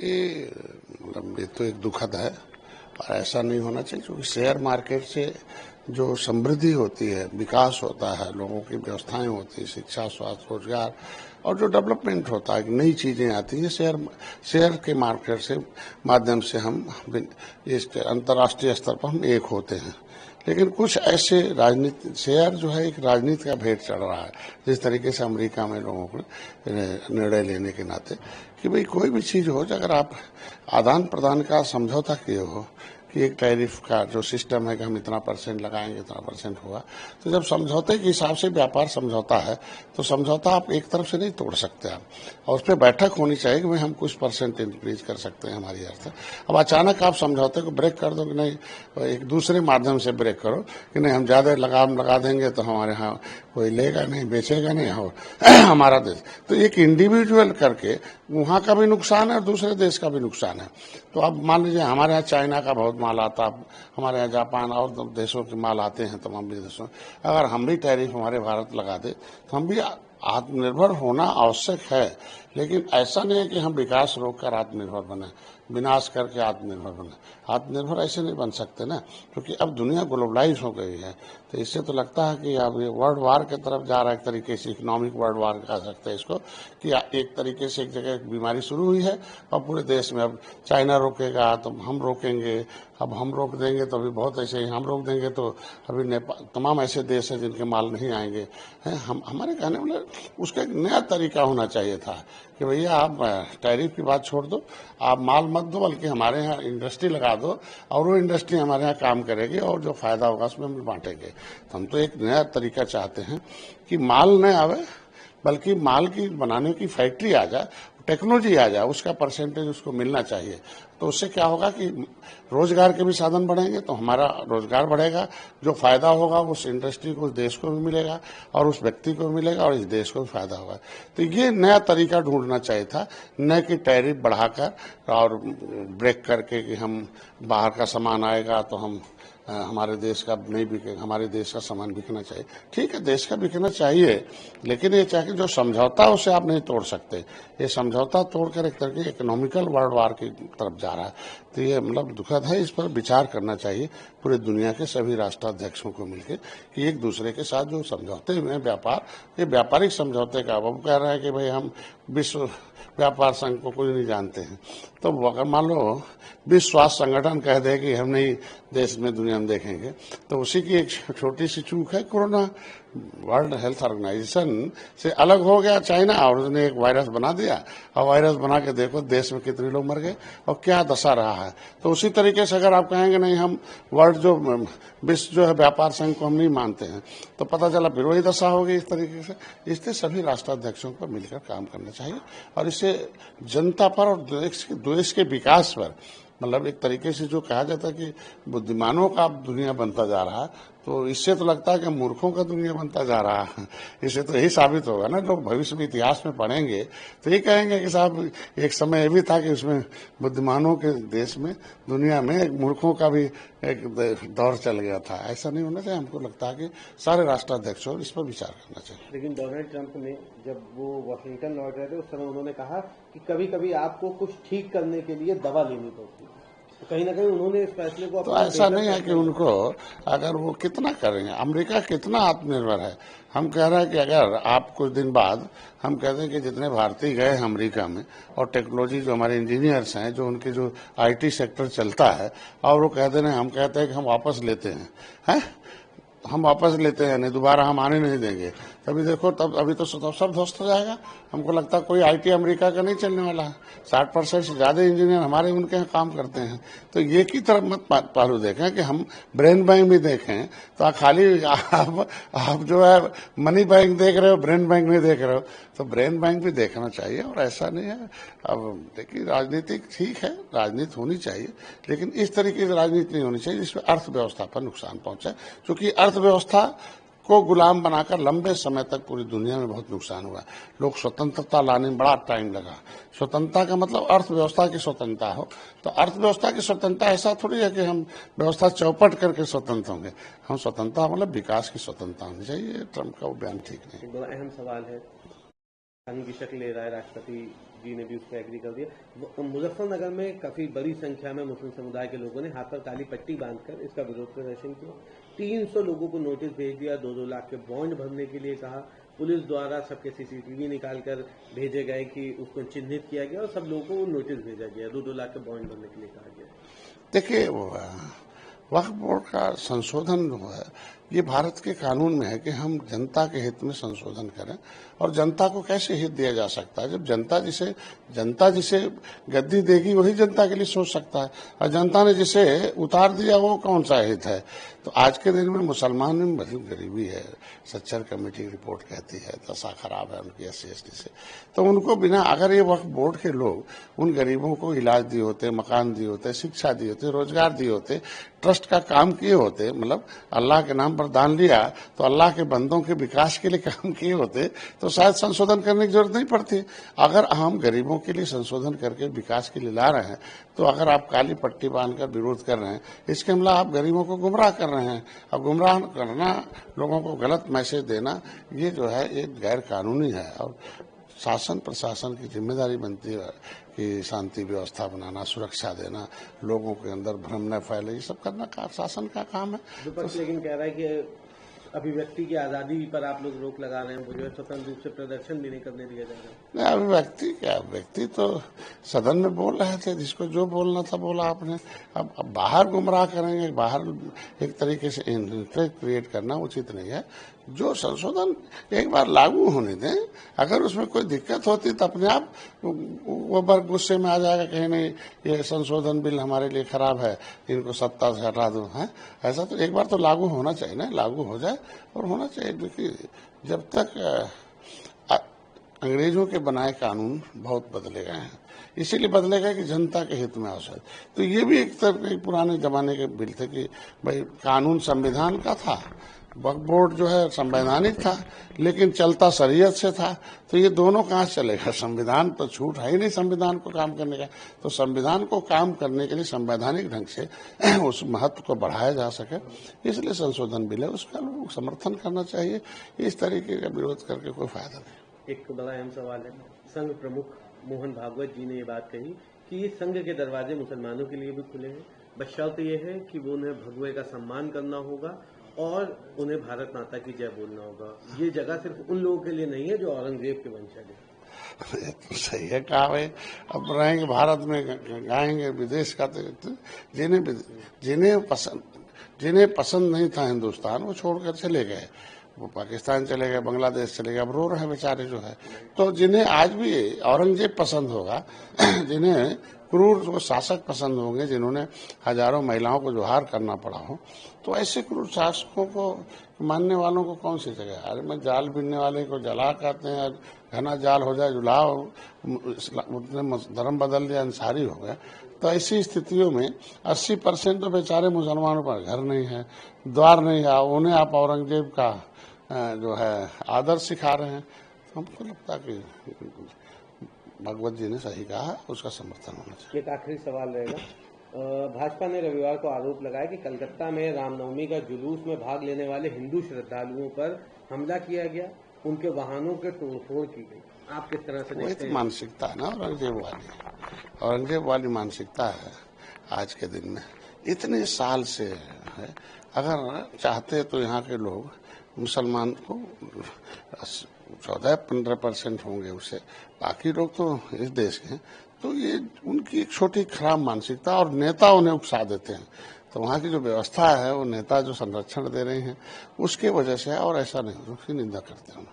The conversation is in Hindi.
ये मतलब ये तो एक दुखद है और ऐसा नहीं होना चाहिए, क्योंकि शेयर मार्केट से जो समृद्धि होती है, विकास होता है, लोगों की व्यवस्थाएं होती है, शिक्षा, स्वास्थ्य, रोजगार और जो डेवलपमेंट होता है, नई चीजें आती हैं, शेयर के मार्केट से माध्यम से हम इस अंतर्राष्ट्रीय स्तर पर हम एक होते हैं। लेकिन कुछ ऐसे राजनीति शेयर जो है एक राजनीति का भेंट चढ़ रहा है, जिस तरीके से अमेरिका में लोगों को निर्णय लेने के नाते कि भाई कोई भी चीज हो, अगर आप आदान प्रदान का समझौता किए हो कि एक टैरिफ का जो सिस्टम है कि हम इतना परसेंट लगाएंगे, इतना परसेंट होगा, तो जब समझौते के हिसाब से व्यापार समझौता है तो समझौता आप एक तरफ से नहीं तोड़ सकते आप, और उस पर बैठक होनी चाहिए कि भाई हम कुछ परसेंट इंक्रीज कर सकते हैं हमारी अर्थ। अब अचानक आप समझौते को ब्रेक कर दो कि नहीं, एक दूसरे माध्यम से ब्रेक करो कि नहीं हम ज्यादा लगाम लगा देंगे तो हमारे यहाँ कोई लेगा नहीं, बेचेगा नहीं हो हमारा देश। तो एक इंडिविजुअल करके वहां का भी नुकसान है और दूसरे देश का भी नुकसान है। तो अब मान लीजिए हमारे यहाँ चाइना का बहुत माल आता, हमारे यहाँ जापान और देशों के माल आते हैं, तमाम विदेशों, अगर हम भी टैरिफ हमारे भारत लगा दे तो हम भी आत्मनिर्भर होना आवश्यक है। लेकिन ऐसा नहीं है कि हम विकास रोककर आत्मनिर्भर बने, विनाश करके आत्मनिर्भर बने। आत्मनिर्भर ऐसे नहीं बन सकते ना, क्योंकि अब दुनिया ग्लोबलाइज हो गई है। तो इससे तो लगता है कि अब ये वर्ल्ड वार की तरफ जा रहा है, एक तरीके से इकोनॉमिक वर्ल्ड वार कह सकते हैं इसको, कि एक तरीके से एक जगह एक बीमारी शुरू हुई है और पूरे देश में अब चाइना रोकेगा तो हम रोकेंगे, अब हम रोक देंगे तो अभी बहुत ऐसे ही, हम रोक देंगे तो अभी नेपाल, तमाम ऐसे देश हैं जिनके माल नहीं आएंगे हैं। हम हमारे कहने मतलब उसका एक नया तरीका होना चाहिए था कि भैया आप टैरिफ की बात छोड़ दो, आप माल मत दो, बल्कि हमारे यहाँ इंडस्ट्री लगा दो और वो इंडस्ट्री हमारे यहाँ काम करेगी और जो फायदा होगा उसमें हम बांटेंगे। तो हम तो एक नया तरीका चाहते हैं कि माल न आवे, बल्कि माल की बनाने की फैक्ट्री आ जाए, टेक्नोलॉजी आ जाए, उसका परसेंटेज उसको मिलना चाहिए। तो उससे क्या होगा कि रोजगार के भी साधन बढ़ेंगे, तो हमारा रोजगार बढ़ेगा, जो फायदा होगा उस इंडस्ट्री को, उस देश को भी मिलेगा और उस व्यक्ति को भी मिलेगा और इस देश को भी फायदा होगा। तो ये नया तरीका ढूंढना चाहिए था, न कि टैरिफ बढ़ाकर और ब्रेक करके कि हम बाहर का सामान आएगा तो हम हमारे देश का नहीं बिकेगा, हमारे देश का सामान बिकना चाहिए। ठीक है, देश का बिकना चाहिए, लेकिन ये चाहिए जो समझौता उसे आप नहीं तोड़ सकते। ये समझौता तोड़कर एक तरह की इकोनॉमिकल वर्ल्ड वार की तरफ जा रहा है। तो ये मतलब दुखद है, इस पर विचार करना चाहिए पूरे दुनिया के सभी राष्ट्राध्यक्षों को मिलकर कि एक दूसरे के साथ जो समझौते हुए व्यापार, ये व्यापारिक समझौते का, अब कह रहे हैं कि भाई हम विश्व व्यापार संघ को कोई नहीं जानते हैं, तो अगर मान लो विश्व स्वास्थ्य संगठन कह दे कि हम नहीं देश में दुनिया में देखेंगे, तो उसी की एक छोटी सी चूक है कोरोना। वर्ल्ड हेल्थ ऑर्गेनाइजेशन से अलग हो गया चाइना और उसने एक वायरस बना दिया, और वायरस बना के देखो देश में कितने लोग मर गए और क्या दशा रहा है। तो उसी तरीके से अगर आप कहेंगे नहीं हम वर्ल्ड जो विश्व जो है व्यापार संघ को हम नहीं मानते हैं, तो पता चला फिर वही दशा होगी इस तरीके से। इसलिए सभी राष्ट्राध्यक्षों को मिलकर काम करना चाहिए और इससे जनता पर और देश के विकास पर, मतलब एक तरीके से जो कहा जाता है कि बुद्धिमानों का दुनिया बनता जा रहा है, तो इससे तो लगता है कि मूर्खों का दुनिया बनता जा रहा है। इससे तो यही साबित होगा ना, लोग भविष्य में इतिहास में पढ़ेंगे तो ये कहेंगे कि साहब एक समय ये भी था कि उसमें बुद्धिमानों के देश में, दुनिया में एक मूर्खों का भी एक दौर चल गया था। ऐसा नहीं होना चाहिए। हमको लगता है कि सारे राष्ट्राध्यक्षों इस पर विचार करना चाहिए। लेकिन डोनाल्ड ट्रंप ने जब वो वाशिंगटन लौट रहे थे उस समय उन्होंने कहा कि कभी कभी आपको कुछ ठीक करने के लिए दवा लेनी पड़ती है, तो कहीं ना कहीं उन्होंने इस फैसले को, तो ऐसा नहीं है कि उनको, अगर वो कितना करेंगे, अमेरिका कितना आत्मनिर्भर है। हम कह रहे हैं कि अगर आप कुछ दिन बाद हम कहते हैं कि जितने भारतीय गए हैं अमेरिका में और टेक्नोलॉजी जो हमारे इंजीनियर्स हैं, जो उनके जो आईटी सेक्टर चलता है, और वो कहते हैं, हम कहते हैं कि हम वापस लेते हैं, हम वापस लेते हैं, नहीं दोबारा हम आने नहीं देंगे, तभी देखो तब अभी तो सब ध्वस्त हो जाएगा। हमको लगता है कोई आईटी अमेरिका का नहीं चलने वाला है। 60% से ज्यादा इंजीनियर हमारे उनके यहाँ काम करते हैं। तो ये की तरफ मत पहलू देखें कि हम ब्रेन बैंक भी देखें, तो खाली आप जो है मनी बैंक देख रहे हो, ब्रेन बैंक नहीं देख रहे हो। तो ब्रेन बैंक भी देखना चाहिए, और ऐसा नहीं है। अब देखिए राजनीति ठीक है, राजनीति होनी चाहिए, लेकिन इस तरीके से राजनीति नहीं होनी चाहिए जिसमें अर्थव्यवस्था पर नुकसान पहुंचे, क्योंकि अर्थव्यवस्था को गुलाम बनाकर लंबे समय तक पूरी दुनिया में बहुत नुकसान हुआ। लोग स्वतंत्रता लाने में बड़ा टाइम लगा। स्वतंत्रता का मतलब अर्थव्यवस्था की स्वतंत्रता हो, तो अर्थव्यवस्था की स्वतंत्रता ऐसा थोड़ी है कि हम व्यवस्था चौपट करके स्वतंत्र होंगे। हम स्वतंत्रता मतलब विकास की स्वतंत्रता होनी चाहिए। ट्रंप का वो बयान ठीक नहीं। बड़ा अहम सवाल है कानून की शक्ल ले रहा है, राष्ट्रपति जी ने भी उस पर एग्री कर दिया। मुजफ्फरनगर में काफी बड़ी संख्या में मुस्लिम समुदाय के लोगों ने हाथ पर काली पट्टी बांधकर इसका विरोध प्रदर्शन किया। 300 लोगों को नोटिस भेज दिया, 2-2 लाख के बॉन्ड भरने के लिए कहा। पुलिस द्वारा सबके CCTV निकालकर भेजे गए कि उसको चिन्हित किया गया और सब लोगों को नोटिस भेजा गया, 2-2 लाख के बॉन्ड भरने के लिए कहा गया। देखिए, वक्फ बोर्ड का संशोधन जो है ये भारत के कानून में है कि हम जनता के हित में संशोधन करें। और जनता को कैसे हित दिया जा सकता है? जब जनता जिसे गद्दी देगी वही जनता के लिए सोच सकता है, और जनता ने जिसे उतार दिया वो कौन सा हित है? तो आज के दिन में मुसलमान में बड़ी गरीबी है, सच्चर कमेटी रिपोर्ट कहती है, दशा खराब है उनकी SC/ST से। तो उनको बिना, अगर ये वक्फ बोर्ड के लोग उन गरीबों को इलाज दिए होते, मकान दिए होते, शिक्षा दिए होते, रोजगार दिए होते, ट्रस्ट का काम किए होते, मतलब अल्लाह के नाम पर दान लिया तो अल्लाह के बंदों के विकास के लिए काम किए होते, तो शायद संशोधन करने की जरूरत नहीं पड़ती। अगर हम गरीबों के लिए संशोधन करके विकास के लिए ला रहे हैं, तो अगर आप काली पट्टी बांधकर विरोध कर रहे हैं, इसके मतलब आप गरीबों को गुमराह कर रहे हैं। और गुमराह करना, लोगों को गलत मैसेज देना, ये जो है एक गैर कानूनी है। और शासन प्रशासन की जिम्मेदारी बनती है कि शांति व्यवस्था बनाना, सुरक्षा देना, लोगों के अंदर भ्रम न फैले, ये सब करना शासन का काम है। विपक्ष लेकिन कह रहा है कि अभिव्यक्ति की आजादी पर आप लोग रोक लगा रहे हैं, मुझे स्वतंत्र रूप से प्रदर्शन भी नहीं करने दिया जाएगा। नहीं, अभिव्यक्ति क्या, अभिव्यक्ति तो सदन में बोल रहे थे, जिसको जो बोलना था बोला आपने। अब बाहर गुमराह करेंगे, बाहर एक तरीके से इंटरेस्ट क्रिएट करना उचित नहीं है। जो संशोधन एक बार लागू होने दें, अगर उसमें कोई दिक्कत होती तो अपने आप वो वर्ग गुस्से में आ जाएगा, कहीं नहीं ये संशोधन बिल हमारे लिए खराब है, इनको सत्ता से हटा दो। है ऐसा तो एक बार तो लागू होना चाहिए ना, लागू हो जाए और होना चाहिए। क्योंकि जब तक अंग्रेजों के बनाए कानून बहुत बदले गए हैं, इसीलिए बदले गए कि जनता के हित में आवश्यक। तो ये भी एक तरह के पुराने जमाने के बिल थे कि भाई कानून संविधान का था, वक्फ बोर्ड जो है संवैधानिक था, लेकिन चलता शरीयत से था। तो ये दोनों कहाँ चलेगा? संविधान पर छूट है ही नहीं संविधान को काम करने का। तो संविधान को काम करने के लिए संवैधानिक ढंग से उस महत्व को बढ़ाया जा सके, इसलिए संशोधन बिल है, उसका लोग समर्थन करना चाहिए। इस तरीके का विरोध करके कोई फायदा नहीं। एक बड़ा अहम सवाल है, संघ प्रमुख मोहन भागवत जी ने ये बात कही कि ये संघ के दरवाजे मुसलमानों के लिए भी खुले हैं, बशर्ते ये है कि वो उन्हें भगवे का सम्मान करना होगा और उन्हें भारत माता की जय बोलना होगा। ये जगह सिर्फ उन लोगों के लिए नहीं है जो औरंगजेब के वंशज है। तो सही है, कहा भाई अब रहेंगे भारत में, गाएंगे विदेश का। तो जिन्हें पसंद नहीं था हिंदुस्तान, वो छोड़कर चले गए, वो पाकिस्तान चले गए, बांग्लादेश चले गए, अब रो रहे हैं बेचारे जो है। तो जिन्हें आज भी औरंगजेब पसंद होगा, जिन्हें क्रूर वो शासक पसंद होंगे, जिन्होंने हजारों महिलाओं को जोहार करना पड़ा हो, तो ऐसे क्रूर शासकों को मानने वालों को कौन सी जगह? अरे मैं जाल बिनने वाले को जला कहते हैं, घना जाल हो जाए जुलाओ, उसने धर्म बदल दिया, अंसारी हो गया। तो ऐसी स्थितियों में 80% तो बेचारे मुसलमानों पर घर नहीं है, द्वार नहीं है, उन्हें आप औरंगजेब का जो है आदर सिखा रहे हैं। तो हमको लगता है कि भगवत जी ने सही कहा, उसका समर्थन होना चाहिए। एक आखिरी सवाल रहेगा, भाजपा ने रविवार को आरोप लगाया कि कलकत्ता में रामनवमी का जुलूस में भाग लेने वाले हिंदू श्रद्धालुओं पर हमला किया गया, उनके वाहनों के तोड़फोड़ की गई। आप किस तरह से देखते हैं? मानसिकता है ना औरंगजेब वाली मानसिकता है आज के दिन में, इतने साल से है। अगर चाहते तो यहाँ के लोग मुसलमान को 14-15% होंगे, उससे बाकी लोग तो इस देश के हैं। तो ये उनकी एक छोटी खराब मानसिकता, और नेता उन्हें उकसा देते हैं। तो वहाँ की जो व्यवस्था है, वो नेता जो संरक्षण दे रहे हैं उसके वजह से है, और ऐसा नहीं, उसकी निंदा करते हैं।